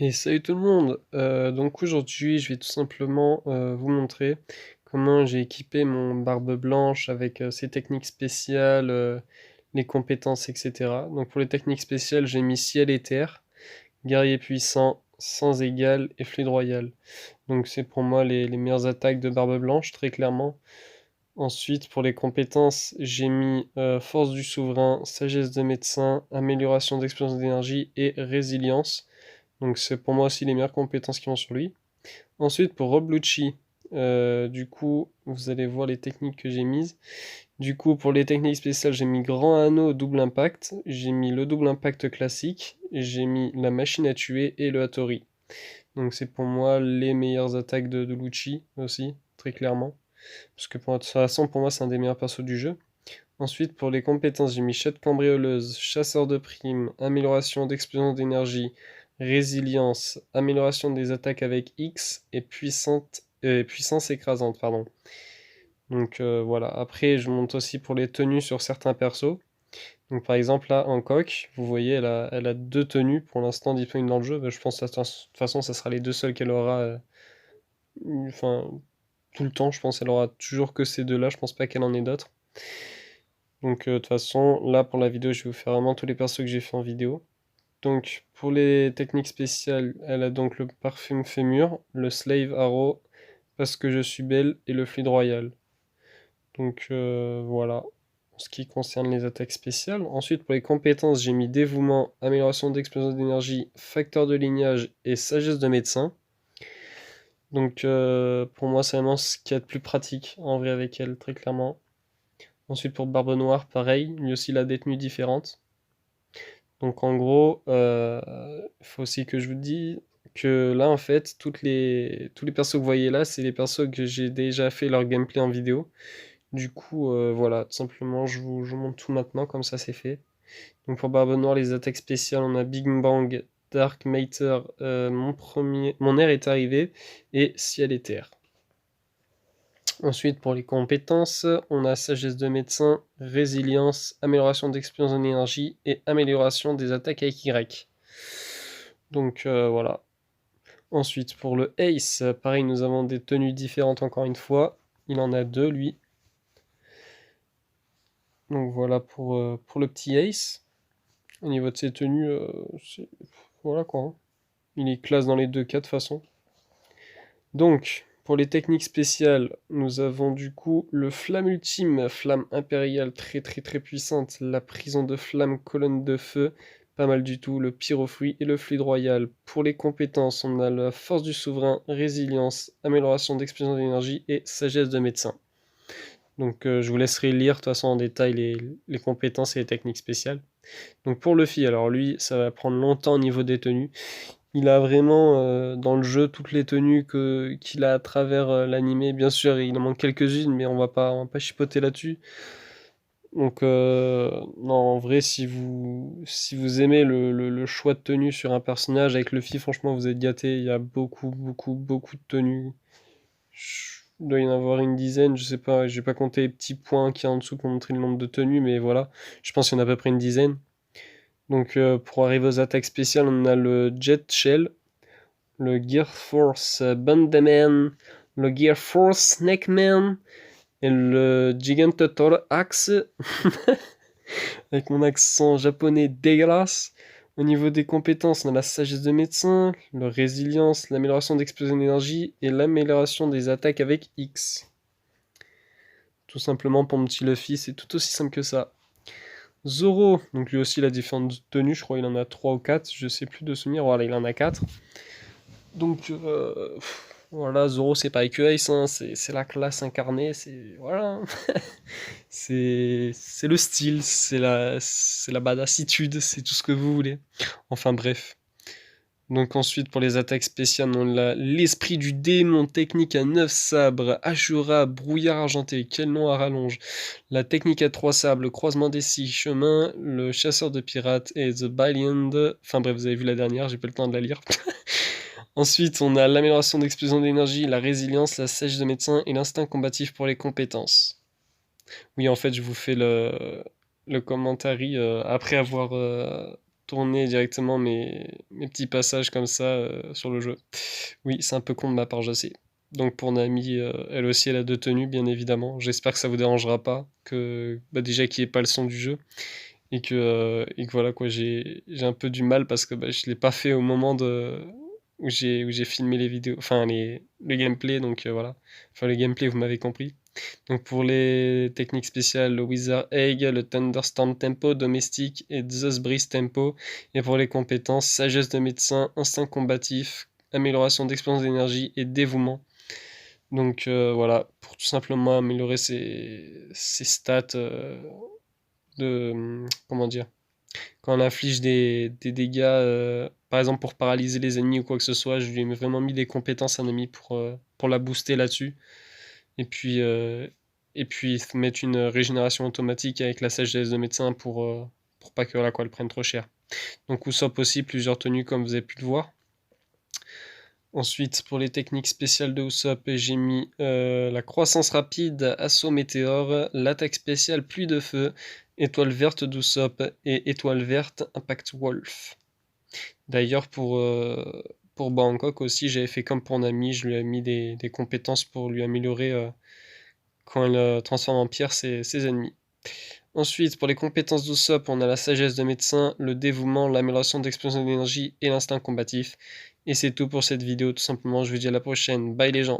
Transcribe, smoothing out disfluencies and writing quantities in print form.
Et salut tout le monde! Donc aujourd'hui, je vais tout simplement vous montrer comment j'ai équipé mon barbe blanche avec ses techniques spéciales, les compétences, etc. Donc pour les techniques spéciales, j'ai mis ciel et terre, guerrier puissant, sans égal et fluide royal. Donc c'est pour moi les meilleures attaques de barbe blanche, très clairement. Ensuite, pour les compétences, j'ai mis force du souverain, sagesse de médecin, amélioration d'expérience d'énergie et résilience. Donc c'est pour moi aussi les meilleures compétences qui vont sur lui. Ensuite pour Rob Lucci, du coup vous allez voir les techniques que j'ai mises. Du coup pour les techniques spéciales j'ai mis grand anneau double impact, j'ai mis le double impact classique, j'ai mis la machine à tuer et le Hattori. Donc c'est pour moi les meilleures attaques de Lucci aussi, très clairement. Parce que de toute façon pour moi c'est un des meilleurs persos du jeu. Ensuite, pour les compétences, j'ai mis chatte cambrioleuse, chasseur de primes, amélioration d'explosion d'énergie, résilience, amélioration des attaques avec X et puissance écrasante, pardon. Donc voilà. Après, je monte aussi pour les tenues sur certains persos. Donc par exemple là, Hancock, vous voyez, elle a deux tenues pour l'instant disponibles dans le jeu. Je pense que de toute façon, ça sera les deux seules qu'elle aura, enfin tout le temps. Je pense qu'elle aura toujours que ces deux-là. Je pense pas qu'elle en ait d'autres. Donc de toute façon, là pour la vidéo, je vais vous faire vraiment tous les persos que j'ai fait en vidéo. Donc pour les techniques spéciales, elle a donc le parfum fémur, le slave arrow, parce que je suis belle, et le fluide royal. Donc voilà, en ce qui concerne les attaques spéciales. Ensuite pour les compétences, j'ai mis dévouement, amélioration d'explosion d'énergie, facteur de lignage et sagesse de médecin. Donc pour moi c'est vraiment ce qu'il y a de plus pratique en vrai avec elle, très clairement. Ensuite pour Barbe Noire, pareil, lui aussi il a des tenues différentes. Donc en gros, il faut aussi que je vous dise que là en fait, tous les persos que vous voyez là, c'est les persos que j'ai déjà fait leur gameplay en vidéo. Du coup, voilà, tout simplement, je vous montre tout maintenant, comme ça c'est fait. Donc pour Barbe Noire, les attaques spéciales, on a Big Bang, Dark Matter, mon air est arrivé, et Ciel et Terre. Ensuite, pour les compétences, on a sagesse de médecin, résilience, amélioration d'expérience en énergie et amélioration des attaques avec Y. Donc voilà. Ensuite, pour le Ace, pareil, nous avons des tenues différentes encore une fois. Il en a deux, lui. Donc voilà pour le petit Ace. Au niveau de ses tenues, voilà quoi, hein. Il est classe dans les deux cas de façon. Donc, pour les techniques spéciales, nous avons du coup le flamme ultime, flamme impériale très très très puissante, la prison de flamme, colonne de feu, pas mal du tout, le pyrofruit et le fluide royal. Pour les compétences, on a la force du souverain, résilience, amélioration d'explosion d'énergie et sagesse de médecin. Donc je vous laisserai lire de toute façon en détail les compétences et les techniques spéciales. Donc pour Luffy, alors lui, ça va prendre longtemps au niveau des tenues. Il a vraiment dans le jeu toutes les tenues qu'il a à travers l'animé. Bien sûr, il en manque quelques-unes, mais on va pas chipoter là-dessus. Donc, non, en vrai, si vous aimez le choix de tenue sur un personnage avec Luffy, franchement, vous êtes gâtés. Il y a beaucoup, beaucoup, beaucoup de tenues. Il doit y en avoir une dizaine, je sais pas, j'ai pas compté les petits points qu'il y a en dessous pour montrer le nombre de tenues, mais voilà, je pense qu'il y en a à peu près une dizaine. Donc, pour arriver aux attaques spéciales, on a le Jet Shell, le Gear Force Bandaman, le Gear Force Snakeman et le Gigantotor Axe avec mon accent japonais dégueulasse. Au niveau des compétences, on a la sagesse de médecin, la résilience, l'amélioration d'explosion d'énergie et l'amélioration des attaques avec X. Tout simplement pour mon petit Luffy, c'est tout aussi simple que ça. Zoro, donc lui aussi il a différentes tenues, je crois qu'il en a 3 ou 4, je sais plus de souvenir, voilà il en a 4. Donc voilà, Zoro c'est pas que Ace, hein, c'est la classe incarnée, c'est voilà. C'est le style, c'est la badassitude, c'est tout ce que vous voulez. Enfin bref. Donc ensuite pour les attaques spéciales, on a l'esprit du démon, technique à 9 sabres, Ashura, brouillard argenté, quel nom à rallonge. La technique à 3 sabres, le croisement des 6 chemins, le chasseur de pirates et The Billion. Enfin bref, vous avez vu la dernière, j'ai pas le temps de la lire. Ensuite, on a l'amélioration d'explosion d'énergie, la résilience, la sèche de médecin et l'instinct combatif pour les compétences. Oui, en fait, je vous fais le commentaire après avoir tourner directement mes petits passages comme ça sur le jeu. Oui, c'est un peu con de ma part, je sais. Donc pour Nami, elle aussi, elle a deux tenues, bien évidemment. J'espère que ça vous dérangera pas, que bah, déjà qu'il n'y ait pas le son du jeu, et que voilà quoi, j'ai un peu du mal parce que bah, je l'ai pas fait au moment où j'ai filmé les vidéos, enfin le gameplay, donc voilà. Enfin le gameplay, vous m'avez compris. Donc pour les techniques spéciales, le Wither Egg, le Thunderstorm Tempo, Domestique et Zeus Breeze Tempo. Et pour les compétences, Sagesse de médecin, Instinct combatif, Amélioration d'expérience d'énergie et Dévouement. Donc voilà, pour tout simplement améliorer ses stats comment dire? Quand on inflige des dégâts, par exemple pour paralyser les ennemis ou quoi que ce soit, je lui ai vraiment mis des compétences à Nami pour la booster là-dessus. Et puis, euh, et puis mettre une régénération automatique avec la sagesse de médecin pour pas que voilà, quoi, elle prenne trop cher. Donc Usopp aussi, plusieurs tenues comme vous avez pu le voir. Ensuite, pour les techniques spéciales de Usopp, j'ai mis la croissance rapide, assaut météore, l'attaque spéciale pluie de feu, étoile verte d'Usopp et étoile verte impact wolf. D'ailleurs, pour Bangkok aussi, j'avais fait comme pour Nami, je lui ai mis des compétences pour lui améliorer quand elle transforme en pierre ses ennemis. Ensuite, pour les compétences d'Usopp, on a la sagesse de médecin, le dévouement, l'amélioration d'explosion d'énergie et l'instinct combatif. Et c'est tout pour cette vidéo, tout simplement. Je vous dis à la prochaine. Bye les gens.